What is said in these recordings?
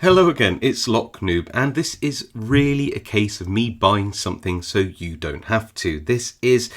Hello again, it's Noob, and this is really a case of me buying something so you don't have to. This is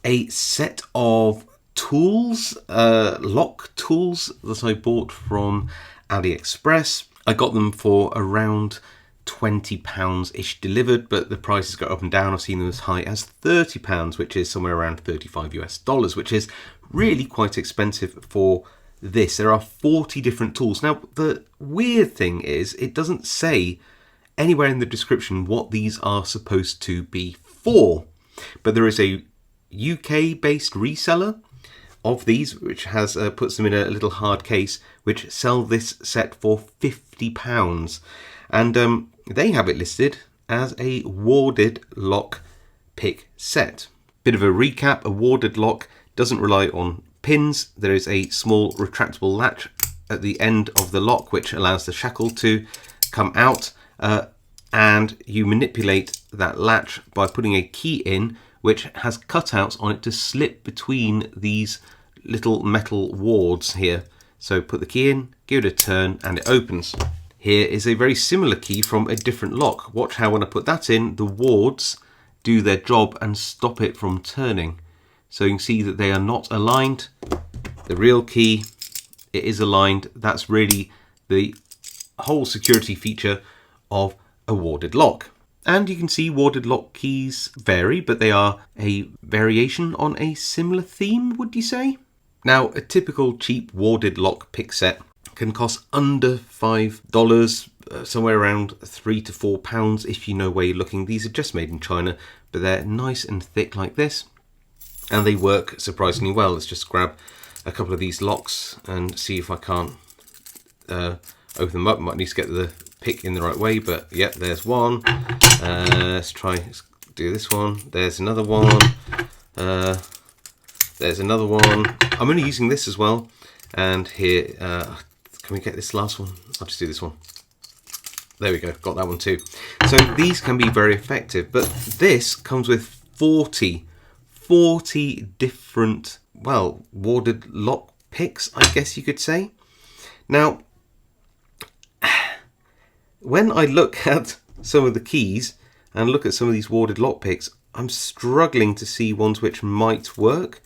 a set of tools, lock tools that I bought from AliExpress. I got them for around £20-ish delivered, but the prices go up and down. I've seen them as high as £30, which is somewhere around 35 US dollars, which is really quite expensive for this. There are 40 different tools. Now, the weird thing is it doesn't say anywhere in the description what these are supposed to be for, but there is a UK-based reseller of these, which has puts them in a little hard case, which sell this set for £50, and they have it listed as a warded lock pick set. Bit of a recap: a warded lock doesn't rely on pins. There is a small retractable latch at the end of the lock which allows the shackle to come out, and you manipulate that latch by putting a key in which has cutouts on it to slip between these little metal wards here. So put the key in, give it a turn, and it opens. Here is a very similar key from a different lock. Watch how when I put that in, the wards do their job and stop it from turning. So you can see that they are not aligned. The real key, it is aligned. That's really the whole security feature of a warded lock. And you can see warded lock keys vary, but they are a variation on a similar theme, would you say? Now, a typical cheap warded lock pick set can cost under $5, somewhere around £3 to £4 if you know where you're looking. These are just made in China, but they're nice and thick like this, and they work surprisingly well. Let's just grab a couple of these locks and see if I can't open them up. Might need to get the pick in the right way, but yeah, there's one. Let's do this one. There's another one. There's another one. I'm only using this as well. And here, can we get this last one? I'll just do this one. There we go, got that one too. So these can be very effective, but this comes with 40 different, well, warded lock picks, I guess you could say. Now, when I look at some of the keys and look at some of these warded lock picks, I'm struggling to see ones which might work.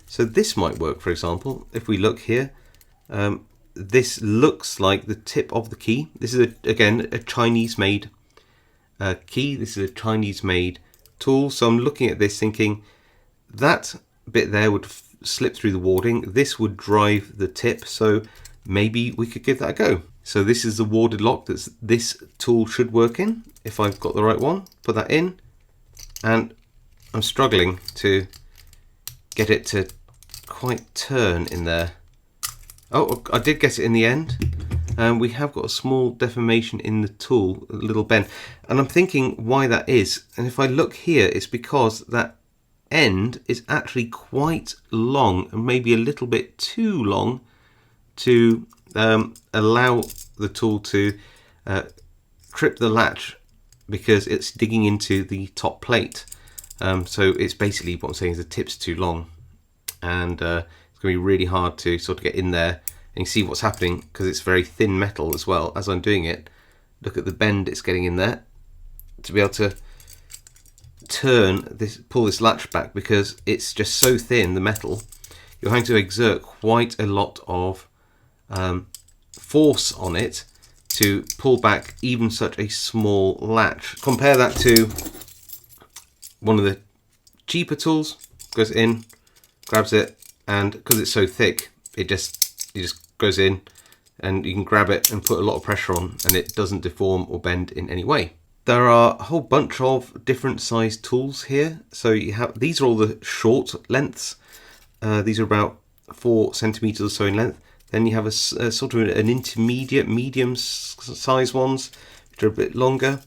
So this might work, for example. If we look here, this looks like the tip of the key. This is, again, a Chinese-made key. This is a Chinese-made tool. So I'm looking at this thinking that bit there would slip through the warding. This would drive the tip. So maybe we could give that a go. So this is the warded lock that this tool should work in. If I've got the right one, put that in. And I'm struggling to get it to quite turn in there. Oh, I did get it in the end. And we have got a small deformation in the tool, a little bend. And I'm thinking why that is. And if I look here, it's because that end is actually quite long, and maybe a little bit too long to allow the tool to trip the latch, because it's digging into the top plate. So it's basically what I'm saying is the tip's too long, and it's going to be really hard to sort of get in there and see what's happening, because it's very thin metal as well. As I'm doing it, look at the bend it's getting in there to be able to pull this latch back, because it's just so thin, the metal. You're having to exert quite a lot of force on it to pull back even such a small latch. Compare that to one of the cheaper tools. Goes in, grabs it, and because it's so thick, it just goes in, and you can grab it and put a lot of pressure on, and it doesn't deform or bend in any way. There are a whole bunch of different size tools here. So you have, these are all the short lengths. These are about 4 centimeters or so in length. Then you have a sort of an intermediate, medium size ones, which are a bit longer.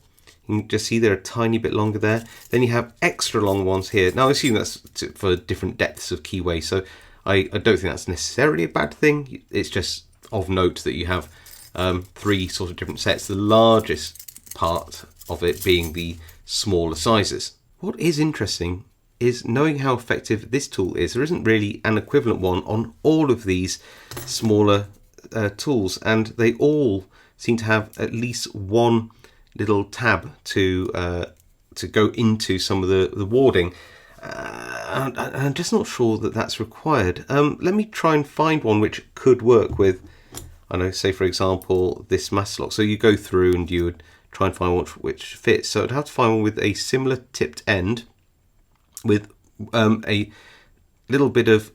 You can just see they're a tiny bit longer there. Then you have extra long ones here. Now I assume that's for different depths of keyway, so I don't think that's necessarily a bad thing. It's just of note that you have 3 sort of different sets, the largest part of it being the smaller sizes. What is interesting is knowing how effective this tool is. There isn't really an equivalent one on all of these smaller tools, and they all seem to have at least one little tab to go into some of the warding. I'm just not sure that that's required. Let me try and find one which could work with, I know, say for example, this master lock. So you go through and you would try and find which fits. So I'd have to find one with a similar tipped end with a little bit of,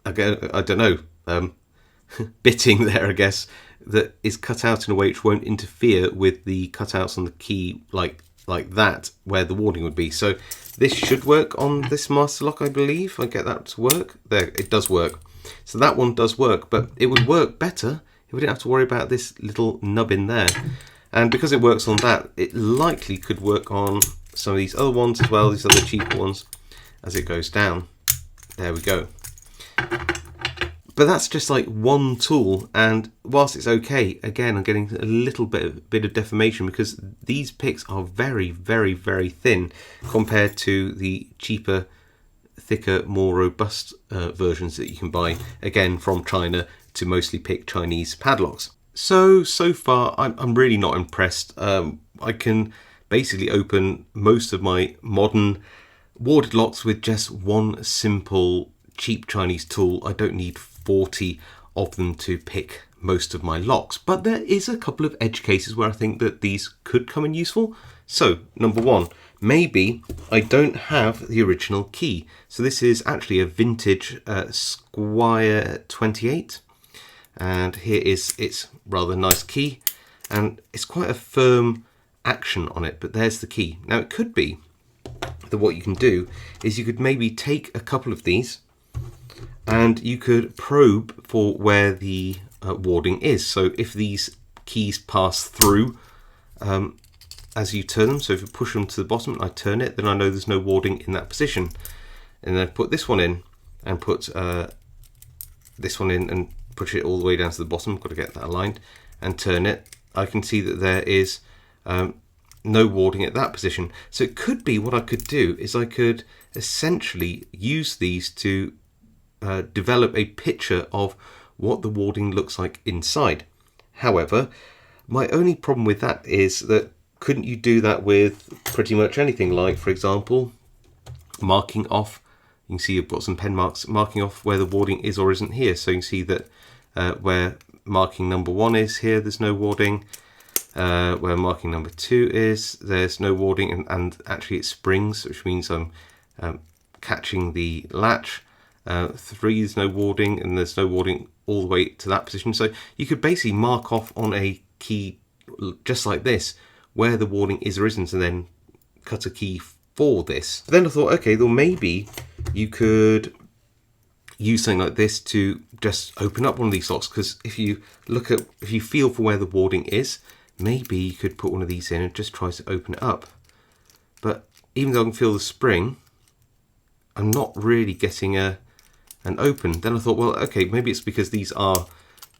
I don't know, bitting there, I guess, that is cut out in a way which won't interfere with the cutouts on the key like that, where the warding would be. So this should work on this master lock, I believe. I get that to work. There, it does work. So that one does work, but it would work better if we didn't have to worry about this little nub in there. And because it works on that, it likely could work on some of these other ones as well, these other cheaper ones, as it goes down. There we go. But that's just like one tool, and whilst it's okay, again, I'm getting a little bit of deformation because these picks are very, very, very thin compared to the cheaper, thicker, more robust versions that you can buy, again, from China to mostly pick Chinese padlocks. So far, I'm really not impressed. I can basically open most of my modern warded locks with just one simple cheap Chinese tool. I don't need 40 of them to pick most of my locks, but there is a couple of edge cases where I think that these could come in useful. So number one, maybe I don't have the original key. So this is actually a vintage Squire 28, and here is its rather nice key, and it's quite a firm action on it, but there's the key. Now it could be that what you can do is you could maybe take a couple of these and you could probe for where the warding is. So if these keys pass through as you turn them, so if you push them to the bottom and I turn it, then I know there's no warding in that position. And then put this one in and put this one in and push it all the way down to the bottom. Got to get that aligned and turn it. I can see that there is no warding at that position. So it could be what I could do is I could essentially use these to develop a picture of what the warding looks like inside. However, my only problem with that is that couldn't you do that with pretty much anything, like for example marking off, you can see you've got some pen marks marking off where the warding is or isn't here. So you can see that where marking number 1 is here, there's no warding. Where marking number 2 is, there's no warding, and actually it springs, which means I'm catching the latch. 3 is no warding, and there's no warding all the way to that position. So you could basically mark off on a key just like this where the warding is or isn't, and then cut a key for this. Then I thought, okay, well maybe you could use something like this to just open up one of these locks, because if you feel for where the warding is, maybe you could put one of these in and just try to open it up. But even though I can feel the spring, I'm not really getting an open. Then I thought, well, okay, maybe it's because these are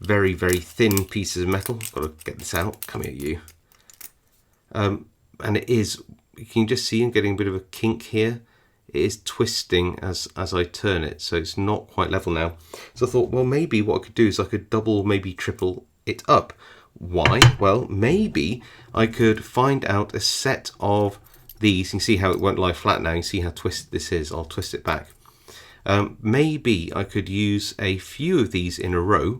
very, very thin pieces of metal. I've got to get this out. Come here, you. And it is, you can just see I'm getting a bit of a kink here. It is twisting as I turn it, so it's not quite level now. So I thought, well, maybe what I could do is I could double, maybe triple it up. Why? Well, maybe I could find out a set of these. You can see how it won't lie flat now. You can see how twisted this is. I'll twist it back. Maybe I could use a few of these in a row,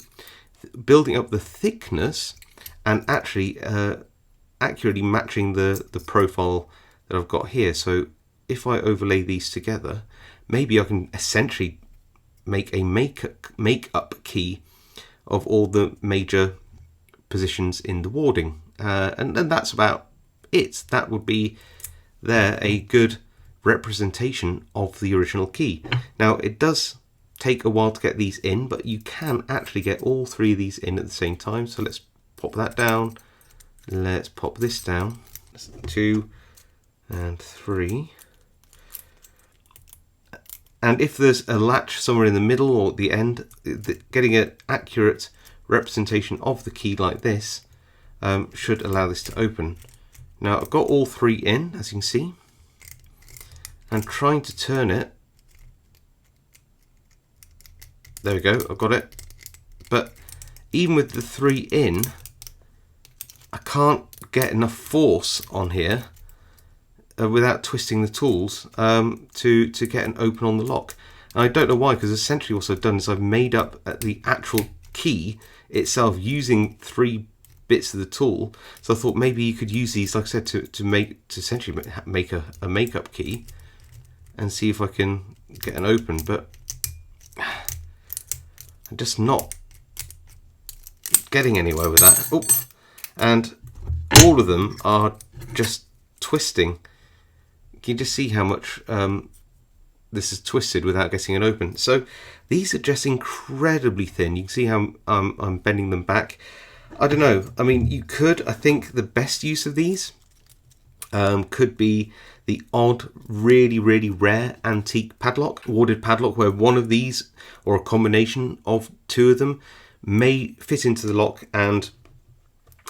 building up the thickness and actually accurately matching the profile that I've got here. So if I overlay these together, maybe I can essentially make a make-up key of all the major positions in the warding, and that's about it. That would be a good representation of the original key. Now it does take a while to get these in, but you can actually get all 3 of these in at the same time. So let's pop that down, let's pop this down, 2 and 3, and if there's a latch somewhere in the middle or the end, getting an accurate representation of the key like this should allow this to open. Now I've got all 3 in, as you can see, and trying to turn it. There we go, I've got it. But even with the 3 in, can't get enough force on here without twisting the tools to get an open on the lock. And I don't know why, because essentially what I've done is I've made up the actual key itself using 3 bits of the tool. So I thought maybe you could use these, like I said, to essentially make a makeup key and see if I can get an open, but I'm just not getting anywhere with that. Oh, and all of them are just twisting. Can you just see how much this is twisted without getting it open? So these are just incredibly thin. You can see how I'm bending them back. I don't know. I mean, you could. I think the best use of these could be the odd, really, really rare antique padlock, warded padlock, where one of these or a combination of 2 of them may fit into the lock and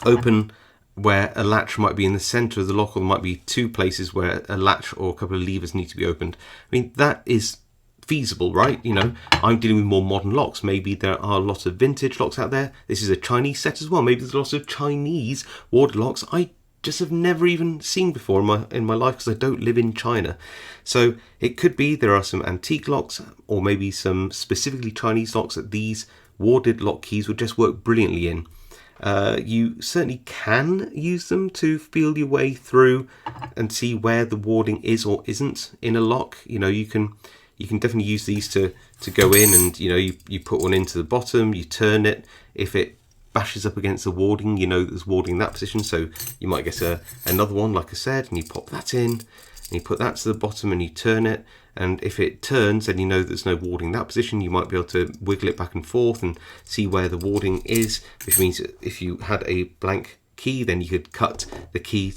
open where a latch might be in the center of the lock, or there might be 2 places where a latch or a couple of levers need to be opened. I mean, that is feasible, right? You know, I'm dealing with more modern locks. Maybe there are lots of vintage locks out there. This is a Chinese set as well. Maybe there's lots of Chinese warded locks I just have never even seen before in my life, because I don't live in China. So it could be there are some antique locks, or maybe some specifically Chinese locks that these warded lock keys would just work brilliantly in. You certainly can use them to feel your way through and see where the warding is or isn't in a lock. You know, you can definitely use these to go in, and you know, you put one into the bottom, you turn it. If it bashes up against the warding, you know there's warding in that position, so you might get another one, like I said, and you pop that in, and you put that to the bottom and you turn it, and if it turns and you know there's no warding in that position, you might be able to wiggle it back and forth and see where the warding is, which means if you had a blank key, then you could cut the key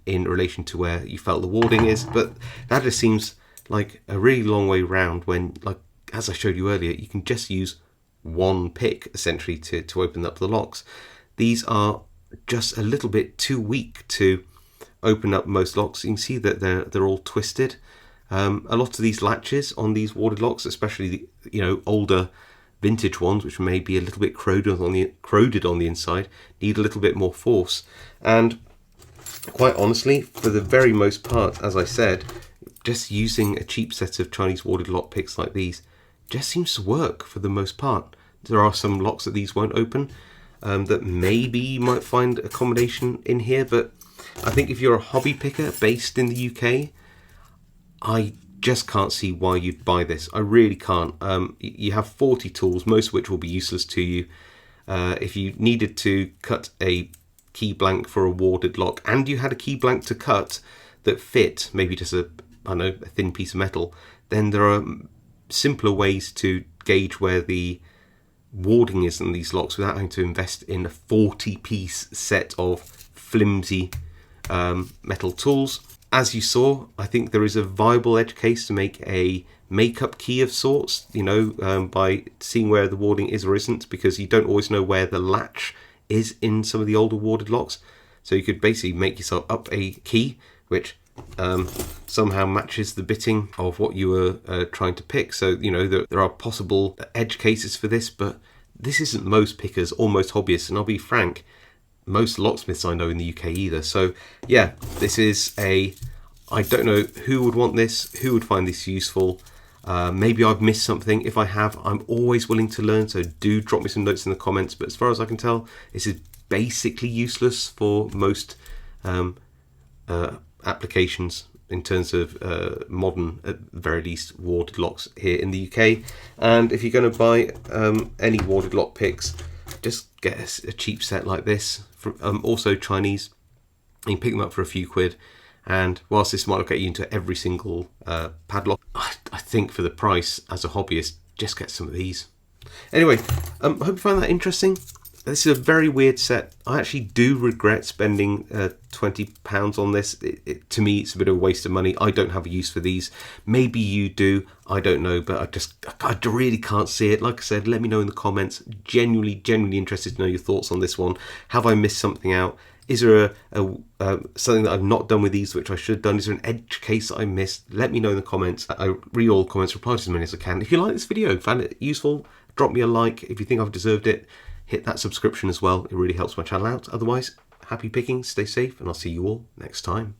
in relation to where you felt the warding is. But that just seems like a really long way round when, like as I showed you earlier, you can just use one pick essentially to open up the locks. These are just a little bit too weak to open up most locks. You can see that they're all twisted. A lot of these latches on these warded locks, especially the older vintage ones, which may be a little bit corroded on the inside, need a little bit more force. And quite honestly, for the very most part, as I said, just using a cheap set of Chinese warded lock picks like these just seems to work for the most part. There are some locks that these won't open, that maybe you might find a combination in here, but I think if you're a hobby picker based in the UK, I just can't see why you'd buy this. I really can't. You have 40 tools, most of which will be useless to you. If you needed to cut a key blank for a warded lock, and you had a key blank to cut that fit, maybe just a thin piece of metal, then there are simpler ways to gauge where the warding is in these locks without having to invest in a 40-piece set of flimsy metal tools. As you saw, I think there is a viable edge case to make a makeup key of sorts, by seeing where the warding is or isn't, because you don't always know where the latch is in some of the older warded locks. So you could basically make yourself up a key which somehow matches the bitting of what you were trying to pick. So there are possible edge cases for this, but this isn't most pickers or most hobbyists, and I'll be frank, most locksmiths I know in the UK either. So yeah, this is I don't know who would want this, who would find this useful. Maybe I've missed something. If I have, I'm always willing to learn, so do drop me some notes in the comments. But as far as I can tell, this is basically useless for most applications in terms of modern, at the very least, warded locks here in the UK. And if you're going to buy any warded lock picks, just get a cheap set like this, from also Chinese. You can pick them up for a few quid, and whilst this might not get you into every single padlock, I think for the price, as a hobbyist, just get some of these. Anyway, I hope you find that interesting. This is a very weird set. I actually do regret spending £20 on this. To me, it's a bit of a waste of money. I don't have a use for these. Maybe you do. I don't know, but I really can't see it. Like I said, let me know in the comments. Genuinely interested to know your thoughts on this one. Have I missed something out? Is there something that I've not done with these which I should have done? Is there an edge case that I missed? Let me know in the comments. I read all the comments, reply to as many as I can. If you like this video, found it useful, drop me a like. If you think I've deserved it, hit that subscription as well. It really helps my channel out. Otherwise, happy picking, stay safe, and I'll see you all next time.